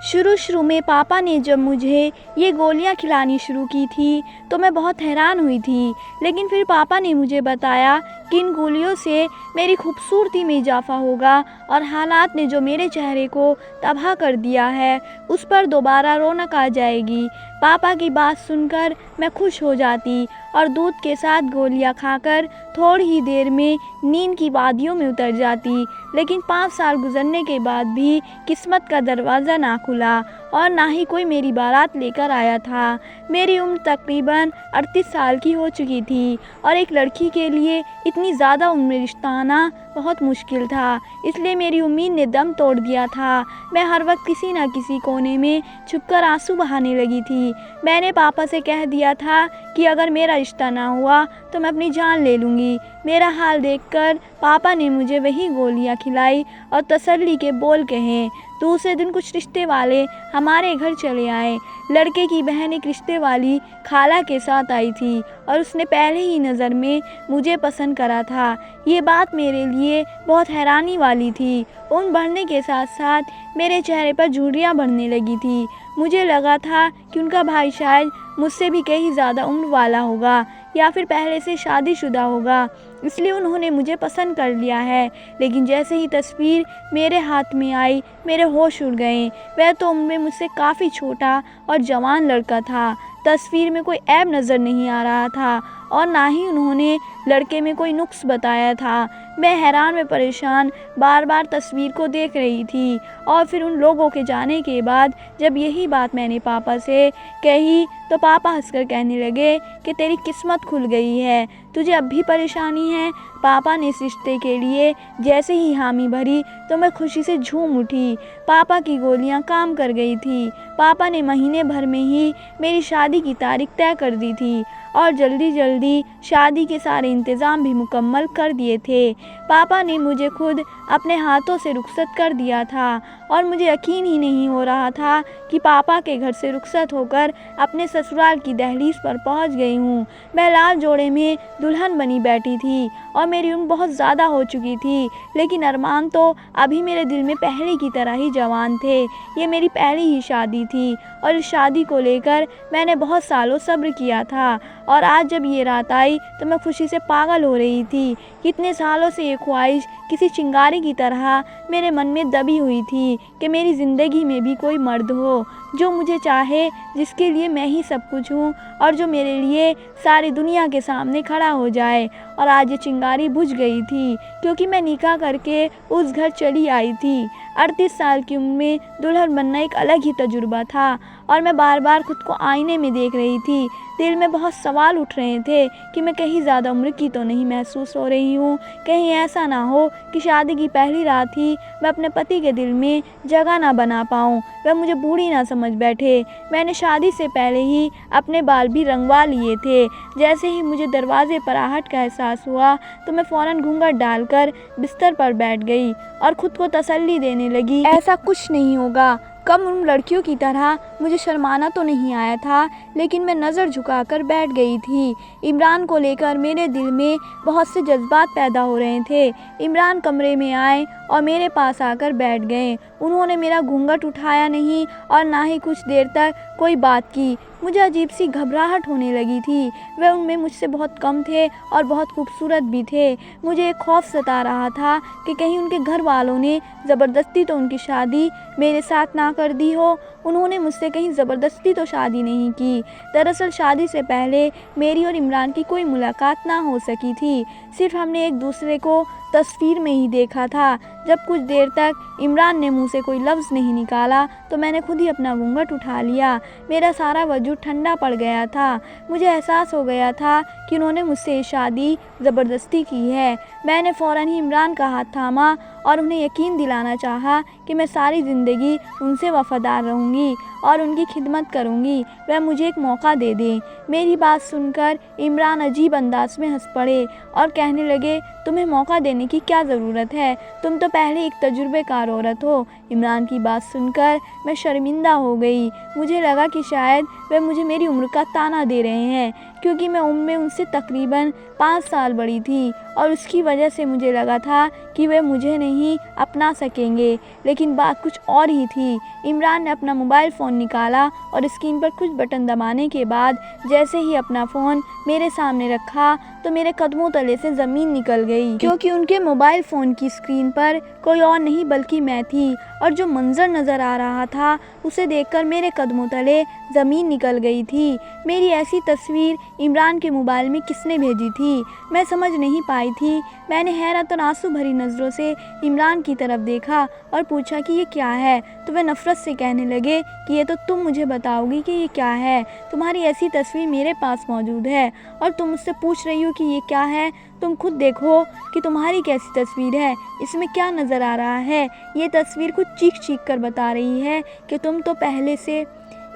शुरू शुरू में पापा ने जब मुझे ये गोलियां खिलानी शुरू की थी तो मैं बहुत हैरान हुई थी, लेकिन फिर पापा ने मुझे बताया कि इन गोलियों से मेरी खूबसूरती में इजाफा होगा और हालात ने जो मेरे चेहरे को तबाह कर दिया है उस पर दोबारा रौनक आ जाएगी। पापा की बात सुनकर मैं खुश हो जाती और दूध के साथ गोलियां खाकर थोड़ी ही देर में नींद की वादियों में उतर जाती। लेकिन 5 साल गुजरने के बाद भी किस्मत का दरवाज़ा ना खुला और ना ही कोई मेरी बारात लेकर आया था। मेरी उम्र तकरीबन 38 साल की हो चुकी थी और एक लड़की के लिए इतनी ज़्यादा उम्र में रिश्ता आना बहुत मुश्किल था, इसलिए मेरी उम्मीद ने दम तोड़ दिया था। मैं हर वक्त किसी न किसी कोने में छुपकर आंसू बहाने लगी थी। मैंने पापा से कह दिया था कि अगर मेरा रिश्ता ना हुआ तो मैं अपनी जान ले लूँगी। मेरा हाल देखकर पापा ने मुझे वही गोलियां खिलाई और तसल्ली के बोल कहे। दूसरे दिन कुछ रिश्ते वाले हमारे घर चले आए। लड़के की बहन एक रिश्ते वाली खाला के साथ आई थी और उसने पहले ही नज़र में मुझे पसंद करा था। ये बात मेरे लिए बहुत हैरानी वाली थी। उम्र बढ़ने के साथ साथ मेरे चेहरे पर झुर्रियाँ बढ़ने लगी थी। मुझे लगा था कि उनका भाई शायद मुझसे भी कहीं ज़्यादा उम्र वाला होगा या फिर पहले से शादीशुदा होगा, इसलिए उन्होंने मुझे पसंद कर लिया है। लेकिन जैसे ही तस्वीर मेरे हाथ में आई मेरे होश उड़ गए। वह तो उम्र में मुझसे काफ़ी छोटा और जवान लड़का था। तस्वीर में कोई ऐब नज़र नहीं आ रहा था और ना ही उन्होंने लड़के में कोई नुक्स बताया था। मैं हैरान व परेशान बार बार तस्वीर को देख रही थी और फिर उन लोगों के जाने के बाद जब यही बात मैंने पापा से कही तो पापा हंसकर कहने लगे कि तेरी किस्मत खुल गई है, तुझे अब भी परेशानी है। पापा ने इस रिश्ते के लिए जैसे ही हामी भरी तो मैं खुशी से झूम उठी। पापा की गोलियां काम कर गई थी। पापा ने महीने भर में ही मेरी शादी की तारीख तय कर दी थी और जल्दी जल्दी शादी के सारे इंतज़ाम भी मुकम्मल कर दिए थे। पापा ने मुझे खुद अपने हाथों से रुखसत कर दिया था और मुझे यकीन ही नहीं हो रहा था कि पापा के घर से रुखसत होकर अपने ससुराल की दहलीज पर पहुंच गई हूँ। मैं लाल जोड़े में दुल्हन बनी बैठी थी और मेरी उम्र बहुत ज़्यादा हो चुकी थी, लेकिन अरमान तो अभी मेरे दिल में पहले की तरह ही जवान थे। ये मेरी पहली ही शादी थी और इस शादी को लेकर मैंने बहुत सालों सब्र किया था और आज जब ये रात आई तो मैं खुशी से पागल हो रही थी। कितने सालों से ये ख्वाहिश किसी चिंगारी की तरह मेरे मन में दबी हुई थी कि मेरी ज़िंदगी में भी कोई मर्द हो जो मुझे चाहे, जिसके लिए मैं ही सब कुछ हूँ और जो मेरे लिए सारी दुनिया के सामने खड़ा हो जाए। और आज ये चिंगारी बुझ गई थी क्योंकि मैं निकाह करके उस घर चली आई थी। 38 साल की उम्र में दुल्हन बनना एक अलग ही तजुर्बा था और मैं बार बार खुद को आईने में देख रही थी। दिल में बहुत सवाल उठ रहे थे कि मैं कहीं ज़्यादा उम्र की तो नहीं महसूस हो रही हूँ। कहीं ऐसा ना हो कि शादी की पहली रात ही मैं अपने पति के दिल में जगह ना बना पाऊँ, वह मुझे बूढ़ी ना समझ बैठे। मैंने शादी से पहले ही अपने बाल भी रंगवा लिए थे। जैसे ही मुझे दरवाजे पर आहट का एहसास हुआ तो मैं फ़ौरन घूंघट डालकर बिस्तर पर बैठ गई और ख़ुद को तसल्ली देने लगी, ऐसा कुछ नहीं होगा। कम उम्र लड़कियों की तरह मुझे शर्माना तो नहीं आया था, लेकिन मैं नज़र झुकाकर बैठ गई थी। इमरान को लेकर मेरे दिल में बहुत से जज्बात पैदा हो रहे थे। इमरान कमरे में आए और मेरे पास आकर बैठ गए। उन्होंने मेरा घूंघट उठाया नहीं और ना ही कुछ देर तक कोई बात की। मुझे अजीब सी घबराहट होने लगी थी। वह उनमें मुझसे बहुत कम थे और बहुत खूबसूरत भी थे। मुझे एक खौफ सता रहा था कि कहीं उनके घर वालों ने ज़बरदस्ती तो उनकी शादी मेरे साथ ना कर दी हो। उन्होंने मुझसे कहीं ज़बरदस्ती तो शादी नहीं की। दरअसल शादी से पहले मेरी और इमरान की कोई मुलाकात ना हो सकी थी। सिर्फ हमने एक दूसरे को तस्वीर में ही देखा था। जब कुछ देर तक इमरान ने मुंह से कोई लफ्ज़ नहीं निकाला तो मैंने खुद ही अपना घूंघट उठा लिया। मेरा सारा वजूद ठंडा पड़ गया था। मुझे एहसास हो गया था कि उन्होंने मुझसे ये शादी ज़बरदस्ती की है। मैंने फ़ौरन ही इमरान का हाथ थामा और उन्हें यकीन दिलाना चाहा कि मैं सारी ज़िंदगी उनसे वफ़ादार रहूँगी और उनकी खिदमत करूँगी। वह मुझे एक मौका दे दें। मेरी बात सुनकर इमरान अजीब अंदाज में हंस पड़े और कहने लगे, तुम्हें मौका देने की क्या ज़रूरत है, तुम तो पहले एक तजुर्बेकार औरत हो। इमरान की बात सुनकर मैं शर्मिंदा हो गई। मुझे लगा कि शायद वह मुझे मेरी उम्र का ताना दे रहे हैं, क्योंकि मैं उम्र में उनसे तकरीबन 5 साल बड़ी थी और उसकी वजह से मुझे लगा था कि वे मुझे नहीं अपना सकेंगे। लेकिन बात कुछ और ही थी। इमरान ने अपना मोबाइल फ़ोन निकाला और स्क्रीन पर कुछ बटन दबाने के बाद जैसे ही अपना फ़ोन मेरे सामने रखा तो मेरे कदमों तले से ज़मीन निकल गई, क्योंकि उनके मोबाइल फ़ोन की स्क्रीन पर कोई और नहीं बल्कि मैं थी। और जो मंज़र नज़र आ रहा था उसे देखकर मेरे कदमों तले ज़मीन निकल गई थी। मेरी ऐसी तस्वीर इमरान के मोबाइल में किसने भेजी थी, मैं समझ नहीं पाई थी। मैंने हैरत और आंसू भरी नज़रों से इमरान की तरफ देखा और पूछा कि ये क्या है, तो वे नफ़रत से कहने लगे कि ये तो तुम मुझे बताओगी कि ये क्या है। तुम्हारी ऐसी तस्वीर मेरे पास मौजूद है और तुम मुझसे पूछ रही हो कि ये क्या है। तुम खुद देखो कि तुम्हारी कैसी तस्वीर है, इसमें क्या नज़र आ रहा है। ये तस्वीर कुछ चीख चीख कर बता रही है कि तुम तो पहले से,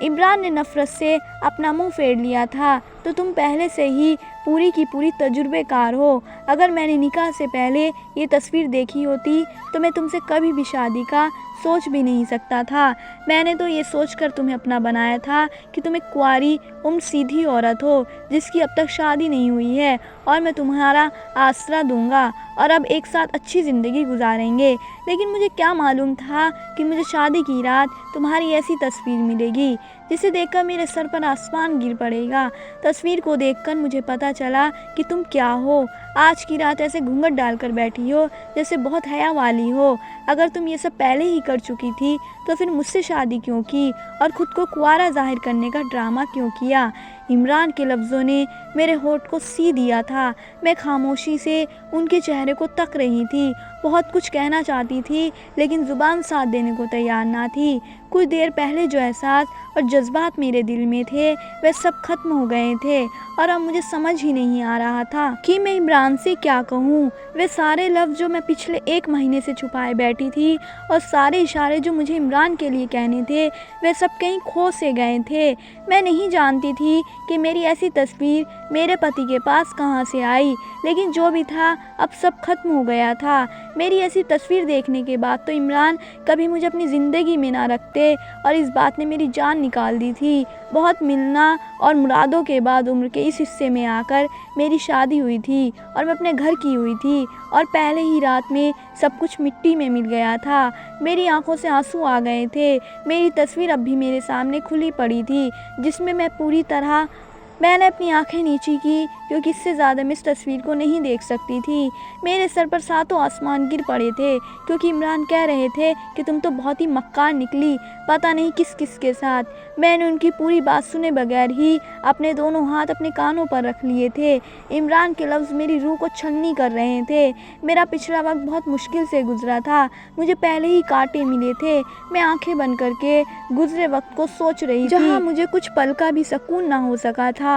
इमरान ने नफ़रत से अपना मुंह फेर लिया था, तो तुम पहले से ही पूरी की पूरी तजुर्बेकार हो। अगर मैंने निकाह से पहले ये तस्वीर देखी होती तो मैं तुमसे कभी भी शादी का सोच भी नहीं सकता था। मैंने तो ये सोचकर तुम्हें अपना बनाया था कि तुम एक कुंवारी उम्र सीधी औरत हो जिसकी अब तक शादी नहीं हुई है और मैं तुम्हारा आसरा दूंगा और अब एक साथ अच्छी ज़िंदगी गुजारेंगे। लेकिन मुझे क्या मालूम था कि मुझे शादी की रात तुम्हारी ऐसी तस्वीर मिलेगी जिसे देखकर मेरे सर पर आसमान गिर पड़ेगा। तस्वीर को देखकर मुझे पता चला कि तुम क्या हो। आज की रात ऐसे घूंघट डालकर बैठी हो जैसे बहुत हया वाली हो। अगर तुम ये सब पहले ही कर चुकी थी तो फिर मुझसे शादी क्यों की और ख़ुद को कुंवारा जाहिर करने का ड्रामा क्यों किया। इमरान के लफ्ज़ों ने मेरे होठ को सी दिया था। मैं खामोशी से उनके चेहरे को तक रही थी। बहुत कुछ कहना चाहती थी लेकिन ज़ुबान साथ देने को तैयार ना थी। कुछ देर पहले जो एहसास और जज्बात मेरे दिल में थे वे सब खत्म हो गए थे और अब मुझे समझ ही नहीं आ रहा था कि मैं इमरान से क्या कहूँ। वे सारे लफ्ज़ जो मैं पिछले 1 महीने से छुपाए बैठी थी और सारे इशारे जो मुझे इमरान के लिए कहने थे वे सब कहीं खो से गए थे। मैं नहीं जानती थी कि मेरी ऐसी तस्वीर मेरे पति के पास कहाँ से आई, लेकिन जो भी था अब सब खत्म हो गया था। मेरी ऐसी तस्वीर देखने के बाद तो इमरान कभी मुझे अपनी ज़िंदगी में ना रखते और इस बात ने मेरी जान निकाल दी थी। बहुत मिलना और मुरादों के बाद उम्र के इस हिस्से में आकर मेरी शादी हुई थी और मैं अपने घर की हुई थी और पहले ही रात में सब कुछ मिट्टी में मिल गया था। मेरी आंखों से आंसू आ गए थे। मेरी तस्वीर अब भी मेरे सामने खुली पड़ी थी जिसमें मैंने अपनी आंखें नीची की क्योंकि इससे ज़्यादा मैं इस तस्वीर को नहीं देख सकती थी। मेरे सर पर सातों आसमान गिर पड़े थे क्योंकि इमरान कह रहे थे कि तुम तो बहुत ही मक्कार निकली, पता नहीं किस किस के साथ। मैंने उनकी पूरी बात सुने बगैर ही अपने दोनों हाथ अपने कानों पर रख लिए थे। इमरान के लफ्ज़ मेरी रूह को छलनी कर रहे थे। मेरा पिछला वक्त बहुत मुश्किल से गुजरा था, मुझे पहले ही कांटे मिले थे। मैं आंखें बंद करके गुजरे वक्त को सोच रही थी जहाँ मुझे कुछ पल का भी सुकून ना हो सका था।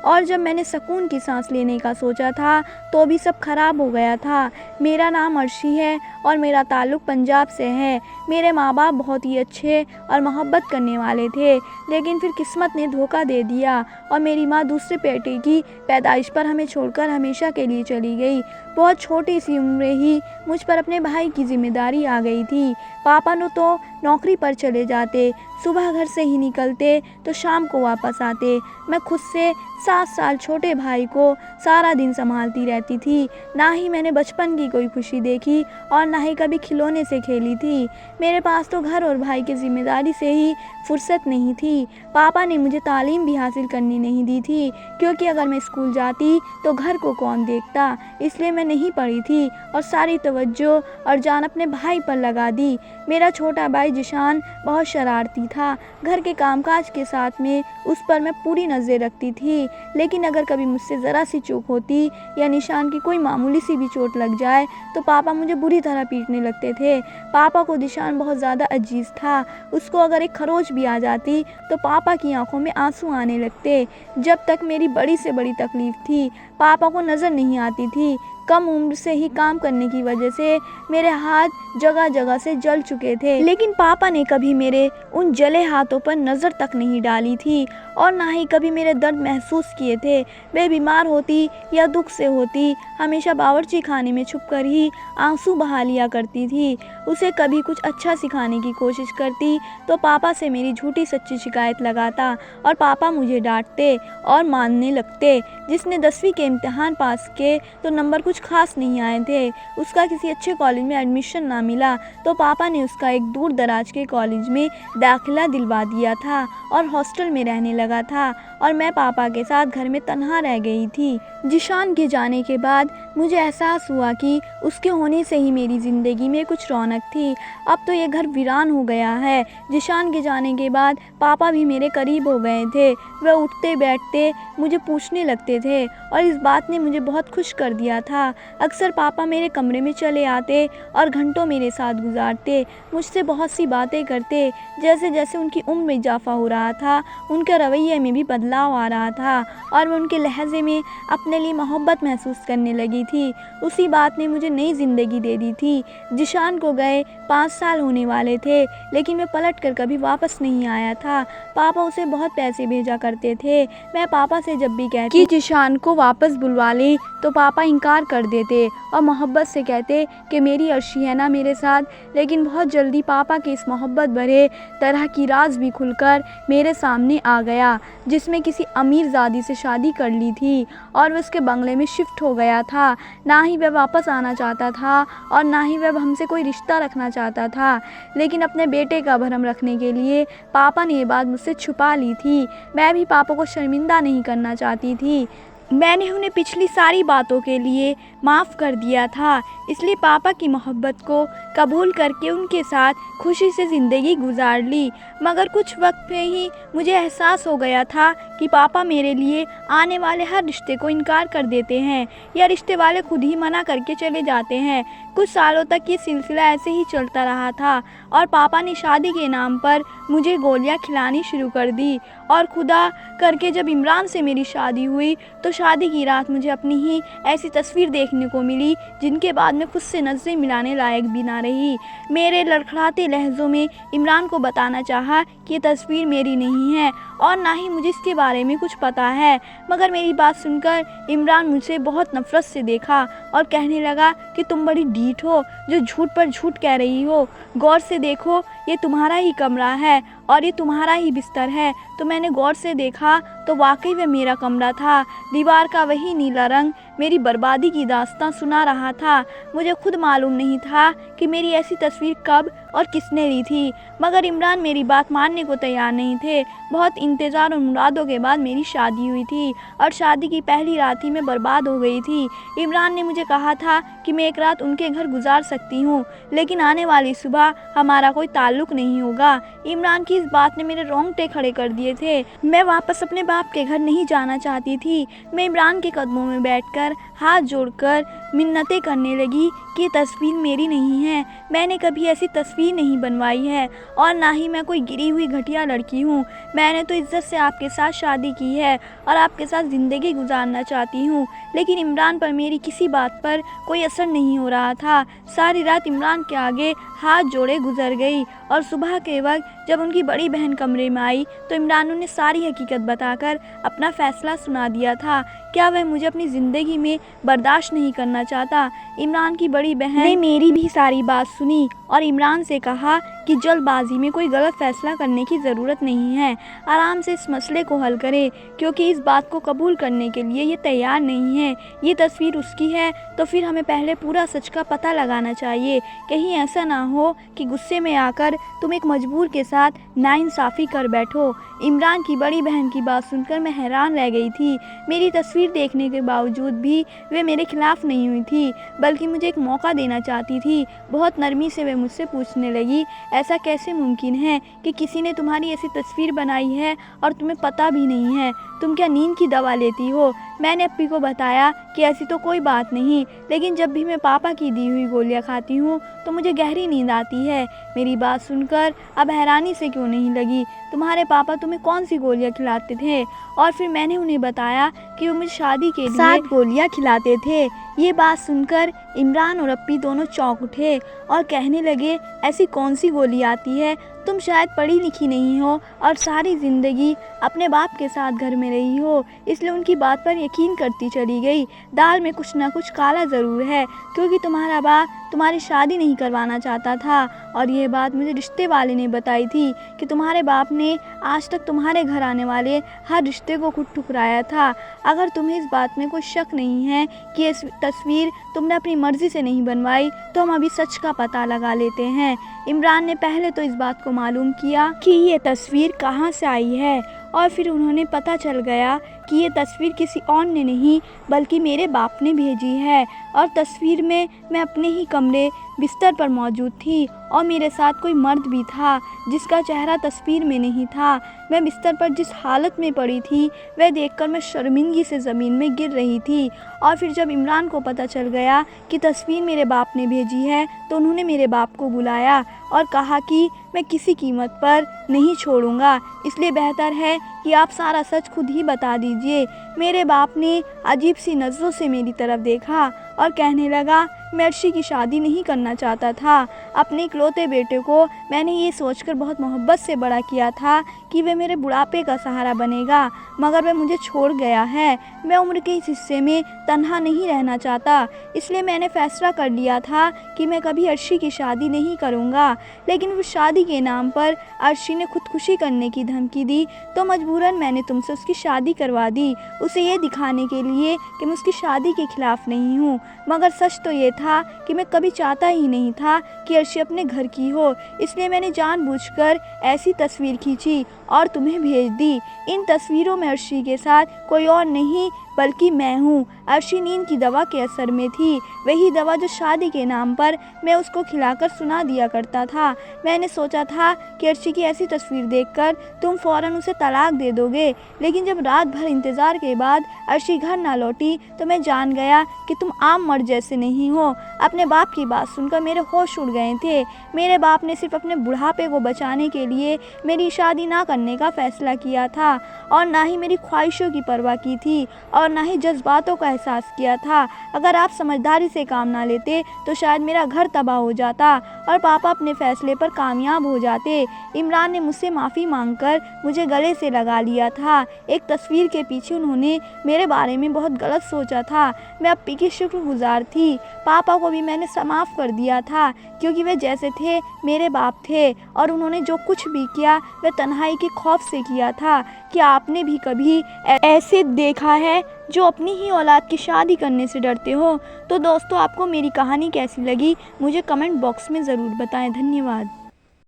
और जब मैंने सुकून की सांस लेने का सोचा था तो भी सब खराब हो गया था। मेरा नाम अर्शी है और मेरा ताल्लुक़ पंजाब से है। मेरे माँ बाप बहुत ही अच्छे और मोहब्बत करने वाले थे, लेकिन फिर किस्मत ने धोखा दे दिया और मेरी माँ दूसरे बेटे की पैदाइश पर हमें छोड़कर हमेशा के लिए चली गई। बहुत छोटी सी उम्र ही मुझ पर अपने भाई की जिम्मेदारी आ गई थी। पापा ने तो नौकरी पर चले जाते, सुबह घर से ही निकलते तो शाम को वापस आते। मैं खुद से 7 साल छोटे भाई को सारा दिन संभालती रहती थी। ना ही मैंने बचपन की कोई खुशी देखी और ना ही कभी खिलौने से खेली थी। मेरे पास तो घर और भाई की जिम्मेदारी से ही फुर्सत नहीं थी। पापा ने मुझे तालीम भी हासिल करने नहीं दी थी क्योंकि अगर मैं स्कूल जाती तो घर को कौन देखता, इसलिए मैं नहीं पढ़ी थी और सारी तवज्जो और जान अपने भाई पर लगा दी। मेरा छोटा भाई जिशान बहुत शरारती था। घर के कामकाज के साथ में उस पर मैं पूरी नज़र रखती थी, लेकिन अगर कभी मुझसे ज़रा सी चूक होती या निशान की कोई मामूली सी भी चोट लग जाए तो पापा मुझे बुरी तरह पीटने लगते थे। पापा को निशान बहुत ज़्यादा अजीज़ था। उसको अगर एक खरोच भी आ जाती तो पापा की आंखों में आंसू आने लगते। जब तक मेरी बड़ी से बड़ी तकलीफ़ थी पापा को नज़र नहीं आती थी। कम उम्र से ही काम करने की वजह से मेरे हाथ जगह जगह से जल चुके थे, लेकिन पापा ने कभी मेरे उन जले हाथों पर नज़र तक नहीं डाली थी और ना ही कभी मेरे दर्द महसूस किए थे। मैं बीमार होती या दुख से होती, हमेशा बावर्ची खाने में छुपकर ही आंसू बहा लिया करती थी। उसे कभी कुछ अच्छा सिखाने की कोशिश करती तो पापा से मेरी झूठी सच्ची शिकायत लगाता और पापा मुझे डांटते और मानने लगते। जिसने 10वीं के इम्तिहान पास किए तो नंबर कुछ खास नहीं आए थे, उसका किसी अच्छे कॉलेज में एडमिशन ना मिला तो पापा ने उसका एक दूर दराज के कॉलेज में दाखिला दिलवा दिया था और हॉस्टल में रहने लगा था और मैं पापा के साथ घर में तन्हा रह गई थी। जिशान के जाने के बाद मुझे एहसास हुआ कि उसके होने से ही मेरी ज़िंदगी में कुछ रौनक थी। अब तो ये घर वीरान हो गया है। जिशान के जाने के बाद पापा भी मेरे करीब हो गए थे। वह उठते बैठते मुझे पूछने लगते थे और इस बात ने मुझे बहुत खुश कर दिया था। अक्सर पापा मेरे कमरे में चले आते और घंटों मेरे साथ गुजारते, मुझसे बहुत सी बातें करते। जैसे जैसे उनकी उम्र में इजाफा हो रहा था, उनके रवैये में भी बदलाव आ रहा था और मैं उनके लहजे में अपने लिए मोहब्बत महसूस करने लगी थी। उसी बात ने मुझे नई ज़िंदगी दे दी थी। जिशान को गए 5 साल होने वाले थे, लेकिन मैं पलट कर कभी वापस नहीं आया था। पापा उसे बहुत पैसे भेजा करते थे। मैं पापा से जब भी कहती कि जिशान को वापस बुलवा लें तो पापा इनकार कर देते और मोहब्बत से कहते कि मेरी अर्शी है ना मेरे साथ। लेकिन बहुत जल्दी पापा के इस मोहब्बत भरे तरह की राज भी खुलकर मेरे सामने आ गया, जिसमें किसी अमीर ज़ादी से शादी कर ली थी और वह उसके बंगले में शिफ्ट हो गया था। ना ही वह वापस आना चाहता था और ना ही वह हमसे कोई रिश्ता रखना चाहता था, लेकिन अपने बेटे का भरम रखने के लिए पापा ने ये बात मुझसे छुपा ली थी। मैं भी पापा को शर्मिंदा नहीं करना चाहती थी। मैंने उन्हें पिछली सारी बातों के लिए माफ़ कर दिया था, इसलिए पापा की मोहब्बत को कबूल करके उनके साथ खुशी से ज़िंदगी गुजार ली। मगर कुछ वक्त में ही मुझे एहसास हो गया था कि पापा मेरे लिए आने वाले हर रिश्ते को इनकार कर देते हैं या रिश्ते वाले खुद ही मना करके चले जाते हैं। कुछ सालों तक ये सिलसिला ऐसे ही चलता रहा था और पापा ने शादी के नाम पर मुझे गोलियां खिलानी शुरू कर दी। और खुदा करके जब इमरान से मेरी शादी हुई तो शादी की रात मुझे अपनी ही ऐसी तस्वीर देखने को मिली जिनके बाद मैं खुद से नज़रें मिलाने लायक भी ना रही। मेरे लड़खड़ाते लहज़ों में इमरान को बताना चाहा कि ये तस्वीर मेरी नहीं है और ना ही मुझे इसके बारे में कुछ पता है। मगर मेरी बात सुनकर इमरान मुझसे बहुत नफ़रत से देखा और कहने लगा कि तुम बड़ी ढीठ हो जो झूठ पर झूठ कह रही हो। गौर से देखो, ये तुम्हारा ही कमरा है और ये तुम्हारा ही बिस्तर है। तो मैंने गौर से देखा तो वाकई वह मेरा कमरा था। दीवार का वही नीला रंग मेरी बर्बादी की दास्तां सुना रहा था। मुझे खुद मालूम नहीं था कि मेरी ऐसी तस्वीर कब और किसने ली थी, मगर इमरान मेरी बात मानने को तैयार नहीं थे। बहुत इंतज़ार और मुरादों के बाद मेरी शादी हुई थी और शादी की पहली रात ही मैं बर्बाद हो गई थी। इमरान ने मुझे कहा था कि मैं एक रात उनके घर गुजार सकती हूँ, लेकिन आने वाली सुबह हमारा कोई ताल्लुक़ नहीं होगा। इमरान की इस बात ने मेरे रोंगटे खड़े कर दिए थे। मैं वापस अपने बाप के घर नहीं जाना चाहती थी। मैं इमरान के कदमों में बैठकर हाथ जोड़कर मिन्नतें करने लगी कि ये तस्वीर मेरी नहीं है, मैंने कभी ऐसी तस्वीर नहीं बनवाई है और ना ही मैं कोई गिरी हुई घटिया लड़की हूँ। मैंने तो इज्जत से आपके साथ शादी की है और आपके साथ ज़िंदगी गुजारना चाहती हूँ। लेकिन इमरान पर मेरी किसी बात पर कोई असर नहीं हो रहा था। सारी रात इमरान के आगे हाथ जोड़े गुजर गई और सुबह के वक्त जब उनकी बड़ी बहन कमरे में आई तो इमरान ने सारी हकीकत बताकर अपना फ़ैसला सुना दिया था। क्या वह मुझे अपनी ज़िंदगी में बर्दाश्त नहीं करना चाहता? इमरान की बड़ी बहन ने मेरी भी सारी बात सुनी और इमरान से कहा कि जल्दबाजी में कोई गलत फ़ैसला करने की ज़रूरत नहीं है, आराम से इस मसले को हल करें, क्योंकि इस बात को कबूल करने के लिए ये तैयार नहीं है। ये तस्वीर उसकी है तो फिर हमें पहले पूरा सच का पता लगाना चाहिए। कहीं ऐसा ना हो कि गुस्से में आकर तुम एक मजबूर के साथ नाइंसाफ़ी कर बैठो। इमरान की बड़ी बहन की बात सुनकर मैं हैरान रह गई थी। मेरी तस्वीर देखने के बावजूद भी वे मेरे खिलाफ़ नहीं हुई थी, बल्कि मुझे एक मौका देना चाहती थी। बहुत नरमी से वे मुझसे पूछने लगी, ऐसा कैसे मुमकिन है कि किसी ने तुम्हारी ऐसी तस्वीर बनाई है और तुम्हें पता भी नहीं है? तुम क्या नींद की दवा लेती हो? मैंने अप्पी को बताया कि ऐसी तो कोई बात नहीं, लेकिन जब भी मैं पापा की दी हुई गोलियां खाती हूँ तो मुझे गहरी नींद आती है। मेरी बात सुनकर अब हैरानी से क्यों नहीं लगी, तुम्हारे पापा तुम्हें कौन सी गोलियां खिलाते थे? और फिर मैंने उन्हें बताया कि वो मुझे शादी के लिए 7 गोलियां खिलाते थे। ये बात सुनकर इमरान और अप्पी दोनों चौंक उठे और कहने लगे, ऐसी कौन सी गोली आती है, तुम शायद पढ़ी लिखी नहीं हो और सारी ज़िंदगी अपने बाप के साथ घर में रही हो, इसलिए उनकी बात पर यकीन करती चली गई। दाल में कुछ ना कुछ काला ज़रूर है, क्योंकि तुम्हारा बाप तुम्हारी शादी नहीं करवाना चाहता था और ये बात मुझे रिश्ते वाले ने बताई थी कि तुम्हारे बाप ने आज तक तुम्हारे घर आने वाले हर रिश्ते को खुद ठुकराया था। अगर तुम्हें इस बात में कोई शक नहीं है कि ये तस्वीर तुमने अपनी मर्ज़ी से नहीं बनवाई, तो हम अभी सच का पता लगा लेते हैं। इमरान ने पहले तो इस बात को मालूम किया कि ये तस्वीर कहाँ से आई है और फिर उन्होंने पता चल गया कि ये तस्वीर किसी और ने नहीं बल्कि मेरे बाप ने भेजी है। और तस्वीर में मैं अपने ही कमरे बिस्तर पर मौजूद थी और मेरे साथ कोई मर्द भी था जिसका चेहरा तस्वीर में नहीं था। मैं बिस्तर पर जिस हालत में पड़ी थी वह देखकर मैं शर्मिंदगी से ज़मीन में गिर रही थी। और फिर जब इमरान को पता चल गया कि तस्वीर मेरे बाप ने भेजी है तो उन्होंने मेरे बाप को बुलाया और कहा कि मैं किसी कीमत पर नहीं छोड़ूंगा, इसलिए बेहतर है कि आप सारा सच खुद ही बता दीजिए। मेरे बाप ने अजीब सी नज़रों से मेरी तरफ देखा और कहने लगा, मैं अर्शी की शादी नहीं करना चाहता था। अपने इकलौते बेटे को मैंने ये सोचकर बहुत मोहब्बत से बड़ा किया था कि वह मेरे बुढ़ापे का सहारा बनेगा, मगर वह मुझे छोड़ गया है। मैं उम्र के इस हिस्से में तन्हा नहीं रहना चाहता, इसलिए मैंने फ़ैसला कर लिया था कि मैं कभी अर्शी की शादी नहीं करूँगा। लेकिन उस शादी के नाम पर अर्शी ने खुदकुशी करने की धमकी दी, तो मजबूरन मैंने तुमसे उसकी शादी करवा दी, उसे ये दिखाने के लिए कि मैं उसकी शादी के खिलाफ़ नहीं हूँ। मगर सच तो ये था कि मैं कभी चाहता ही नहीं था कि अर्शी अपने घर की हो, इसलिए मैंने जानबूझकर ऐसी तस्वीर खींची और तुम्हें भेज दी। इन तस्वीरों में अर्शी के साथ कोई और नहीं बल्कि मैं हूँ। अर्शी नींद की दवा के असर में थी, वही दवा जो शादी के नाम पर मैं उसको खिलाकर सुना दिया करता था। मैंने सोचा था कि अर्शी की ऐसी तस्वीर देखकर तुम फ़ौरन उसे तलाक दे दोगे, लेकिन जब रात भर इंतज़ार के बाद अर्शी घर ना लौटी तो मैं जान गया कि तुम आम मर्द जैसे नहीं हो। अपने बाप की बात सुनकर मेरे होश उड़ गए थे। मेरे बाप ने सिर्फ अपने बुढ़ापे को बचाने के लिए मेरी शादी ना करने का फ़ैसला किया था और ना ही मेरी ख्वाहिशों की परवाह की थी और ना ही जज्बातों का एहसास किया था। अगर आप समझदारी से काम ना लेते तो शायद मेरा घर तबाह हो जाता और पापा अपने फ़ैसले पर कामयाब हो जाते। इमरान ने मुझसे माफ़ी मांगकर मुझे गले से लगा लिया था। एक तस्वीर के पीछे उन्होंने मेरे बारे में बहुत गलत सोचा था। मैं अप्पी की शुक्रगुजार थी। पापा को भी मैंने माफ़ कर दिया था, क्योंकि वे जैसे थे मेरे बाप थे और उन्होंने जो कुछ भी किया वह तन्हाई के खौफ से किया था। क्या आपने भी कभी ऐसे देखा है जो अपनी ही औलाद की शादी करने से डरते हो? तो दोस्तों, आपको मेरी कहानी कैसी लगी मुझे कमेंट बॉक्स में ज़रूर बताएं। धन्यवाद।